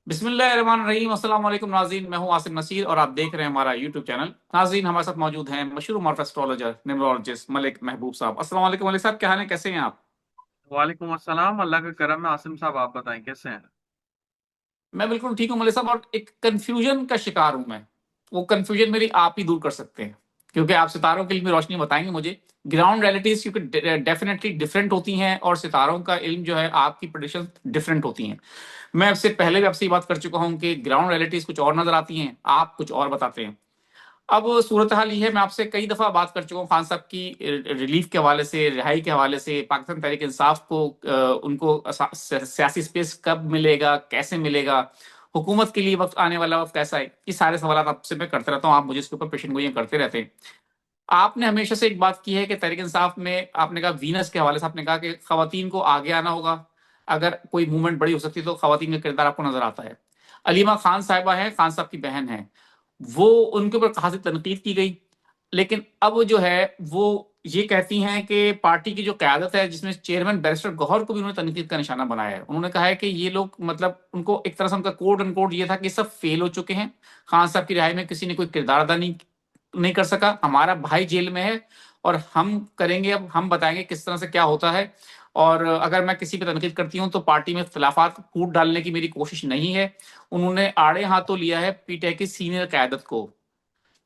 बिस्मिल्लाहिर्रहमानिर्रहीम। अस्सलाम वालेकुम नाज़रीन, मैं हूं आसिम नसीर और आप देख रहे हैं हमारा यूट्यूब चैनल। नाज़रीन, हमारे साथ मौजूद हैं मशहूर मारूफ एस्ट्रोलॉजर न्यूमरोलॉजिस्ट मलिक महबूब साहब। अस्सलाम वालेकुम मलिक साहब, क्या हाल है, कैसे हैं आप? वालेकुम अस्सलाम। अल्लाह का करम है। आसिम साहब, आप बताएं कैसे हैं? मैं बिल्कुल ठीक हूं मलिक साहब, और एक कंफ्यूजन का शिकार हूं मैं। वो कंफ्यूजन मेरी आप ही दूर कर सकते हैं, क्योंकि आप सितारों की इल्मी रोशनी बताएंगे मुझे। ग्राउंड रियलिटीज क्योंकि डेफिनेटली डिफरेंट होती हैं, और सितारों का इल्म जो है आपकी प्रेडिक्शन डिफरेंट होती हैं। मैं आपसे पहले भी आपसे ये बात कर चुका हूं कि ग्राउंड रियलिटीज कुछ और नजर आती हैं, आप कुछ और बताते हैं। अब सूरत हाल ये है, मैं आपसे कई दफा बात कर चुका हूँ खान साहब की रिलीफ के हवाले से, रिहाई के हवाले से, पाकिस्तान तहरीक इंसाफ को उनको सियासी स्पेस कब मिलेगा, कैसे मिलेगा, हुकूमत के लिए वक्त आने वाला वक्त कैसा है, ये सारे सवाल आपसे मैं करते रहता हूँ। आप मुझे इसके ऊपर पेशन गोइयां करते रहते हैं। आपने हमेशा से एक बात की है कि तहरीक इंसाफ में आपने कहा, वीनस के हवाले से आपने कहा कि खवातीन को आगे आना होगा। अगर कोई मूवमेंट बड़ी हो सकती है तो खवातीन का किरदार आपको नजर आता है। अलीमा खान साहिबा है, खान साहब की बहन है, वो उनके ऊपर खासी तनकीद की गई। लेकिन अब जो है वो ये कहती हैं कि पार्टी की जो क्यादत है, जिसमें चेयरमैन बैरिस्टर गौहर को भी उन्होंने तनकीद का निशाना बनाया है। उन्होंने कहा है कि ये लोग, मतलब उनको एक तरह से उनका कोड अनकोड ये था कि सब फेल हो चुके हैं। खान साहब की रिहाई में किसी ने कोई किरदार अदा नहीं नहीं कर सका। हमारा भाई जेल में है और हम करेंगे, अब हम बताएंगे किस तरह से क्या होता है। और अगर मैं किसी पे तनकीद करती हूँ तो पार्टी में इख्तलाफात फूट डालने की मेरी कोशिश नहीं है। उन्होंने आड़े हाथों लिया है पीटीआई की सीनियर क्यादत को।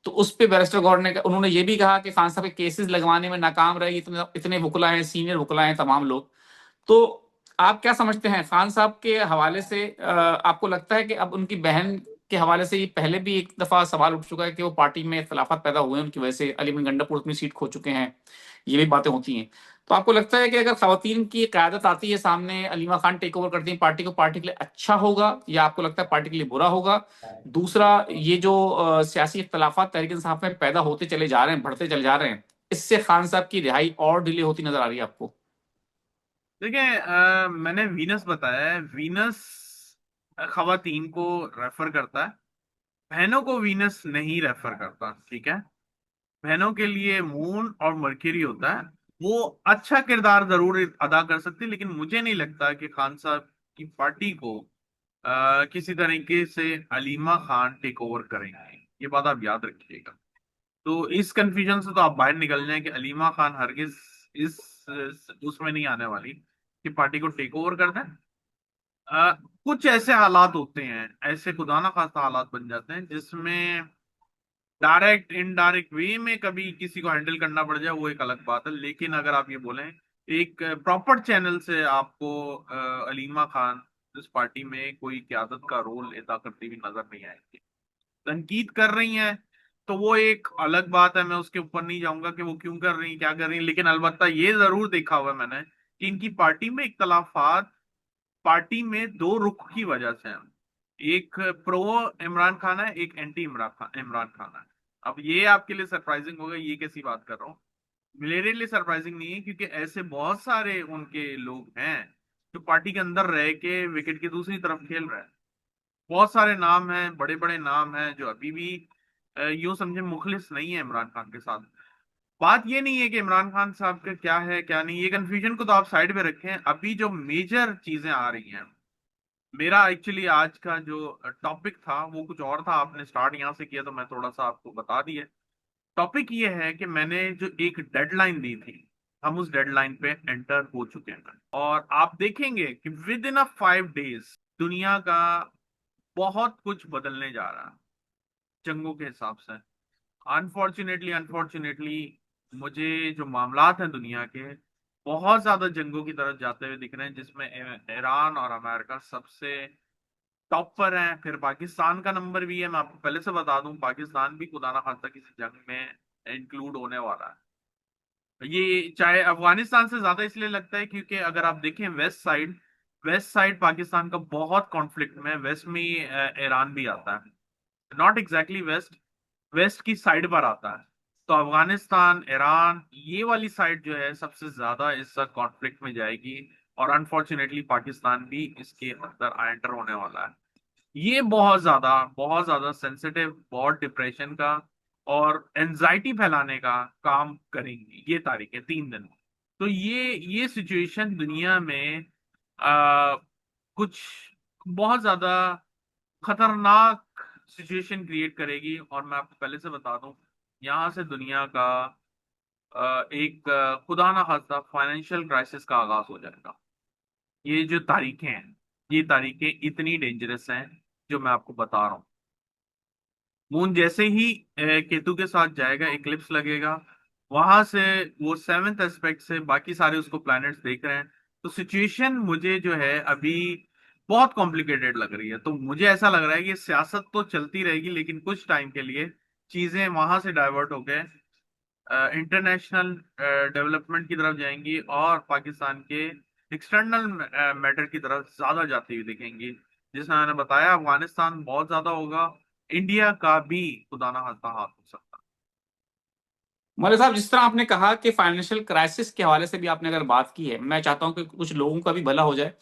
तो उस पे बैरिस्टर गौर ने, उन्होंने ये भी कहा कि खान साहब के केसेस लगवाने में नाकाम रहे, इतने इतने वकुला हैं, सीनियर वकुला हैं तमाम लोग। तो आप क्या समझते हैं खान साहब के हवाले से? आपको लगता है कि अब उनकी बहन के हवाले से, ये पहले भी एक दफा सवाल उठ चुका है कि वो पार्टी में इख्तलाफात पैदा हुए हैं उनकी वजह से, अली बिन गंडापुर अपनी सीट खो चुके हैं, ये भी बातें होती हैं। तो आपको लगता है कि अगर खवातीन की क्यादत आती है सामने, अलीमा खान टेक ओवर करती है पार्टी को, पार्टी के लिए अच्छा होगा, या आपको लगता है पार्टी के लिए बुरा होगा? दूसरा, ये जो सियासी इख्तलाफात तहरीक इंसाफ में पैदा होते चले जा रहे हैं, बढ़ते चले जा रहे हैं, इससे खान साहब की रिहाई और डिले होती नजर आ रही है आपको? देखिए, मैंने वीनस बताया है। वीनस खवातीन को रेफर करता है, बहनों को वीनस नहीं रेफर करता। ठीक है। बहनों के लिए मून और मरकरी होता है। वो अच्छा किरदार जरूर अदा कर सकती है, लेकिन मुझे नहीं लगता कि खान साहब की पार्टी को किसी तरीके से अलीमा खान टेक ओवर करेंगे। ये बात आप याद रखिएगा। तो इस कंफ्यूजन से तो आप बाहर निकल जाएं कि अलीमा खान हरगिज इस उसमें नहीं आने वाली कि पार्टी को टेक ओवर कर दें। कुछ ऐसे हालात होते हैं, ऐसे खुदा ना खास्ता हालात बन जाते हैं जिसमें डायरेक्ट इनडायरेक्ट वे में कभी किसी को हैंडल करना पड़ जाए, वो एक अलग बात है। लेकिन अगर आप ये बोलें, एक प्रॉपर चैनल से आपको अलीमा खान इस पार्टी में कोई क्यादत का रोल अदा करती हुई नजर नहीं आएगी। तनकीद कर रही हैं तो वो एक अलग बात है, मैं उसके ऊपर नहीं जाऊंगा कि वो क्यों कर रही हैं, क्या कर रही हैं। लेकिन अलबत्ता ये जरूर देखा हुआ है मैंने कि इनकी पार्टी में इख्तलाफात पार्टी में दो रुख की वजह से हैं। एक प्रो इमरान खान है, एक एंटी इमरान खान है। अब ये आपके लिए सरप्राइजिंग होगा, ये कैसी बात कर रहा हूँ। मेरे लिए सरप्राइजिंग नहीं है, क्योंकि ऐसे बहुत सारे उनके लोग हैं जो पार्टी के अंदर रह के विकेट की दूसरी तरफ खेल रहे हैं। बहुत सारे नाम हैं, बड़े बड़े नाम हैं जो अभी भी यूं समझे मुखलिस नहीं है इमरान खान के साथ। बात ये नहीं है कि इमरान खान साहब का क्या है क्या नहीं, ये कंफ्यूजन को तो आप साइड में रखें। अभी जो मेजर चीजें आ रही हैं, मेरा एक्चुअली आज का जो टॉपिक था वो कुछ और था। आपने स्टार्ट यहाँ से किया तो मैं थोड़ा सा आपको बता दिया। टॉपिक ये है कि मैंने जो एक डेडलाइन दी थी, हम उस डेडलाइन पे एंटर हो चुके हैं। और आप देखेंगे कि विद इन अ 5 डेज दुनिया का बहुत कुछ बदलने जा रहा है जंगों के हिसाब से। अनफॉर्चुनेटली अनफॉर्चुनेटली मुझे जो मामलात हैं दुनिया के, बहुत ज्यादा जंगों की तरफ जाते हुए दिख रहे हैं, जिसमें ईरान और अमेरिका सबसे टॉप पर हैं। फिर पाकिस्तान का नंबर भी है। मैं आपको पहले से बता दूं, पाकिस्तान भी खुदा ना खास्ता किसी जंग में इंक्लूड होने वाला है। ये चाहे अफगानिस्तान से ज्यादा इसलिए लगता है क्योंकि अगर आप देखें वेस्ट साइड पाकिस्तान का बहुत कॉन्फ्लिक्ट में, वेस्ट में ही, ईरान भी आता है। नॉट एग्जैक्टली वेस्ट, वेस्ट की साइड पर आता है। तो अफगानिस्तान, ईरान, ये वाली साइड जो है सबसे ज्यादा इस कॉन्फ्लिक्ट में जाएगी। और अनफॉर्चुनेटली पाकिस्तान भी इसके अंदर एंटर होने वाला है। ये बहुत ज्यादा सेंसिटिव, बहुत डिप्रेशन का और एंजाइटी फैलाने का काम करेंगी ये तारीखें, 3 दिन। तो ये सिचुएशन दुनिया में आ, कुछ बहुत ज्यादा खतरनाक सिचुएशन क्रिएट करेगी। और मैं आपको पहले से बता दूं, यहाँ से दुनिया का एक खुदा ना खास्ता फाइनेंशियल क्राइसिस का आगाज हो जाएगा। ये जो तारीखें हैं, ये तारीखें इतनी डेंजरस हैं जो मैं आपको बता रहा हूँ। मून जैसे ही केतु के साथ जाएगा, इक्लिप्स लगेगा, वहां से वो सेवेंथ एस्पेक्ट से बाकी सारे उसको प्लैनेट्स देख रहे हैं। तो सिचुएशन मुझे जो है अभी बहुत कॉम्प्लिकेटेड लग रही है। तो मुझे ऐसा लग रहा है कि सियासत तो चलती रहेगी, लेकिन कुछ टाइम के लिए चीजें वहां से डाइवर्ट होकर इंटरनेशनल डेवलपमेंट की तरफ जाएंगी और पाकिस्तान के एक्सटर्नल मैटर की तरफ ज्यादा जाती हुई दिखेंगी। जिसमें मैंने बताया, अफगानिस्तान बहुत ज्यादा होगा, इंडिया का भी खुदा ना खास्ता हाथ हो सकता है। मौलवी साहब, जिस तरह आपने कहा कि फाइनेंशियल क्राइसिस के हवाले से भी आपने अगर बात की है, मैं चाहता हूं कि कुछ लोगों का भी भला हो जाए।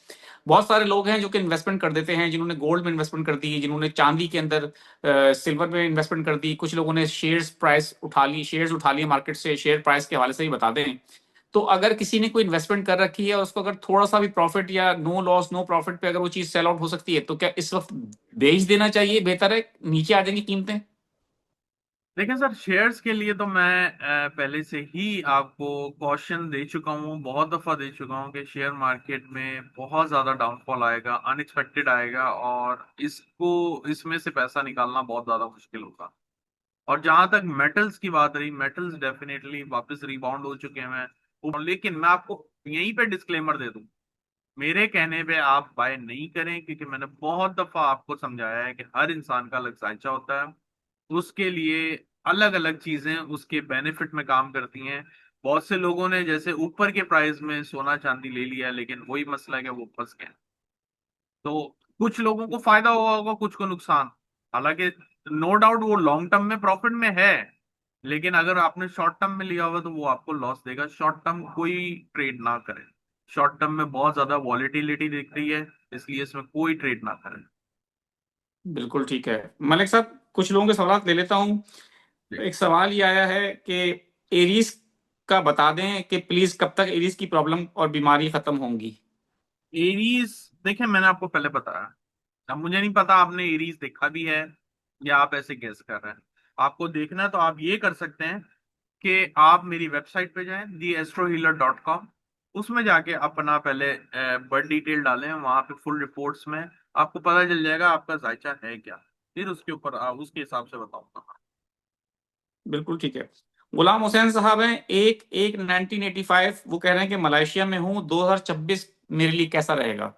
बहुत सारे लोग हैं जो कि इन्वेस्टमेंट कर देते हैं, जिन्होंने गोल्ड में इन्वेस्टमेंट कर दी, जिन्होंने चांदी के अंदर सिल्वर में इन्वेस्टमेंट कर दी, कुछ लोगों ने शेयर्स उठा लिए मार्केट से। शेयर प्राइस के हवाले से ही बता दें तो अगर किसी ने कोई इन्वेस्टमेंट कर रखी है और उसको अगर थोड़ा सा भी प्रॉफिट या नो लॉस नो प्रॉफिट पे अगर वो चीज सेल आउट हो सकती है, तो क्या इस वक्त बेच देना चाहिए? बेहतर है, नीचे आ जाएंगी कीमतें? देखिए सर, शेयर्स के लिए तो मैं पहले से ही आपको कॉशन दे चुका हूँ, बहुत दफा दे चुका हूँ कि शेयर मार्केट में बहुत ज्यादा डाउनफॉल आएगा, अनएक्सपेक्टेड आएगा, और इसमें से पैसा निकालना बहुत ज्यादा मुश्किल होगा। और जहां तक मेटल्स की बात रही, मेटल्स डेफिनेटली वापस रिबाउंड हो चुके हैं। लेकिन मैं आपको यहीं पे डिस्क्लेमर दे दूं, मेरे कहने पे आप बाय नहीं करें, क्योंकि मैंने बहुत दफा आपको समझाया है कि हर इंसान का अलग जायचा होता है। उसके लिए अलग अलग चीजें उसके बेनिफिट में काम करती हैं। बहुत से लोगों ने जैसे ऊपर के प्राइस में सोना चांदी ले लिया, लेकिन वही मसला है कि वो फंस गए। तो कुछ लोगों को फायदा हुआ होगा, कुछ को नुकसान। हालांकि नो डाउट वो लॉन्ग टर्म में प्रॉफिट में है, लेकिन अगर आपने शॉर्ट टर्म में लिया हुआ तो वो आपको लॉस देगा। शॉर्ट टर्म कोई ट्रेड ना करें। शॉर्ट टर्म में बहुत ज्यादा वॉलेटिलिटी दिख रही है, इसलिए इसमें कोई ट्रेड ना करें। बिल्कुल ठीक है। मलिक साहब, कुछ लोगों के सवाल ले लेता हूँ। जी। एक सवाल ये आया है कि एरीज का बता दें कि प्लीज कब तक एरीज की प्रॉब्लम और बीमारी खत्म होंगी? एरीज, देखिए मैंने आपको पहले बताया। अब मुझे नहीं पता आपने एरीज देखा भी है या आप ऐसे गेस कर रहे हैं। आपको देखना है तो आप ये कर सकते हैं कि आप मेरी वेबसाइट पे जाएं, theastrohealer.com। उसमें जाके अपना पहले बर्थ डिटेल डालें, वहां पे फुल रिपोर्ट्स में आपको पता चल जाएगा आपका जायचा है क्या। फिर उसके ऊपर उसके हिसाब से बताऊंगा। बिल्कुल ठीक है। गुलाम हुसैन साहब हैं, 1/1/1985, वो कह रहे हैं कि मलेशिया में हूँ, 2026 मेरे लिए कैसा रहेगा?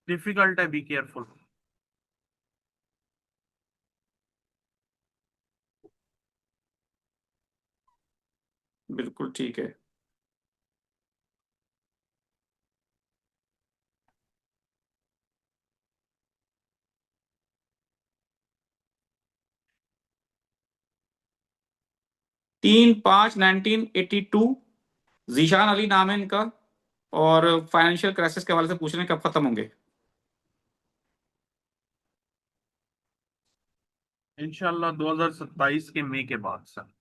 डिफिकल्ट है, बी केयरफुल। बिल्कुल ठीक है। तीन पांच 1982, जीशान अली नाम है इनका, और फाइनेंशियल क्राइसिस के हवाले से पूछ रहे हैं कब खत्म होंगे। इंशाल्लाह 2027 के मई के बाद सर।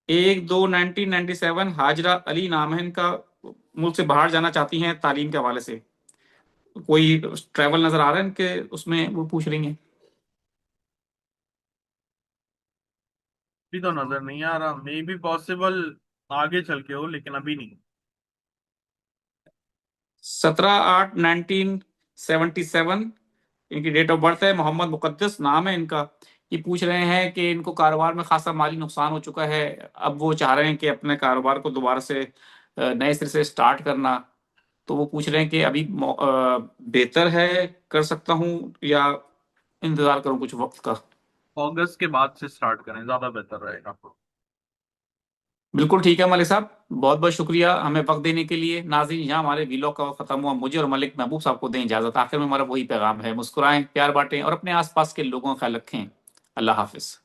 1/2/1997, हाजरा अली नाम है इनका, मुल्क से बाहर जाना चाहती हैं तालीम के हवाले से। कोई ट्रैवल नजर आ रहा है इनके उसमें, वो पूछ रही हैं। अभी तो नजर नहीं आ रहा, मे बी पॉसिबल आगे चल के हो, लेकिन अभी नहीं। 17/8/1977 इनकी डेट ऑफ बर्थ है। मोहम्मद मुकद्दस नाम है इनका। ये पूछ रहे हैं कि इनको कारोबार में खासा माली नुकसान हो चुका है, अब वो चाह रहे हैं कि अपने कारोबार को दोबारा से नए सिरे से स्टार्ट करना। तो वो पूछ रहे हैं कि अभी बेहतर है, कर सकता हूँ, या इंतजार करूँ कुछ वक्त का? अगस्त के बाद से स्टार्ट करें, ज्यादा बेहतर रहेगा। बिल्कुल ठीक है मलिक साहब, बहुत बहुत शुक्रिया हमें वक्त देने के लिए। नाज़रीन, यहाँ हमारे वीलॉग का वक्त खत्म हुआ। मुझे और मलिक महबूब साहब को दें इजाजत। आखिर में हमारा वही पैगाम है, मुस्कुराएं, प्यार बांटें और अपने आसपास के लोगों का ख्याल रखें। अल्लाह हाफिज।